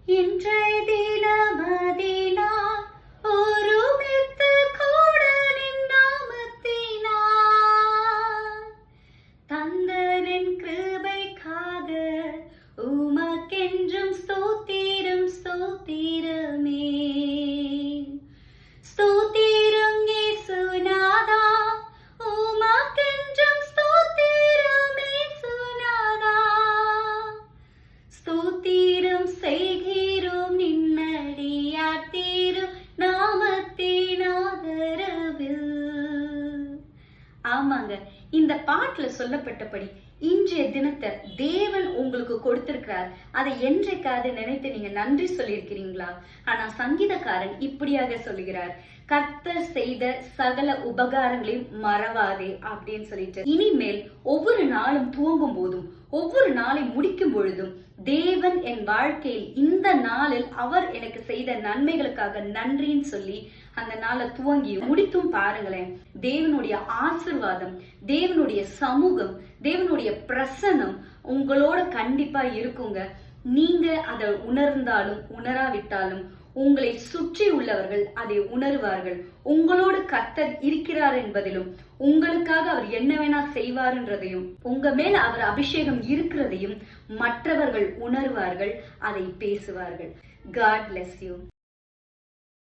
இன்றைய தினமதினால் ஒருமித்து கூட நின் நாமத்தினால் தந்தரின் கிருபைக்காக உமக்கென்றும் ஸ்தோத்திரம் ஸ்தோத்திரமே. ஸ்தோத்திரம் இயேசுநாதா, உமக்கென்றும் ஸ்தோத்திரம் இயேசுநாதா. ஸ்தோத்திரம் செய்கிறோம் நின்னடியார் திரு நாமத்தின் ஆதரவில். ஆமாங்க, இந்த பாட்டுல சொல்லப்பட்டபடி இன்றைய தினத்தை தேவன் உங்களுக்கு கொடுத்திருக்கிறார். அதை என்றைக்காவது நினைத்து நீங்க நன்றி சொல்லியிருக்கிறீங்களா? ஆனா சங்கீதக்காரன் இப்படியாக சொல்லுகிறார், கர்த்தர் செய்த சகல உபகாரங்களையும் மறவாதே அப்படின்னு சொல்லிட்டு. இனிமேல் ஒவ்வொரு நாளும் துவங்கும் போதும் ஒவ்வொரு நாளை முடிக்கும் பொழுதும் தேவன் என் வாழ்க்கையில் இந்த நாளில் அவர் எனக்கு செய்த நன்மைகளுக்காக நன்றின்னு சொல்லி அந்த நாளை துவங்கி முடித்தும் பாருங்களேன். தேவனுடைய ஆசிர்வாதம், தேவனுடைய சமூகம், தேவனுடைய பிரசன்னம் உங்களோட கண்டிப்பா இருக்குங்க. நீங்க அதை உணர்ந்தாலும் உணராவிட்டாலும் உங்களை சுற்றி உள்ளவர்கள் அதை உணர்வார்கள். உங்களோடு கர்த்தர் இருக்கிறார் என்பதிலும் உங்களுக்காக அவர் என்ன வேணா செய்வார்ன்றதையும் உங்க மேல அவர் அபிஷேகம் இருக்கிறதையும் மற்றவர்கள் உணர்வார்கள், அதை பேசுவார்கள். God bless you.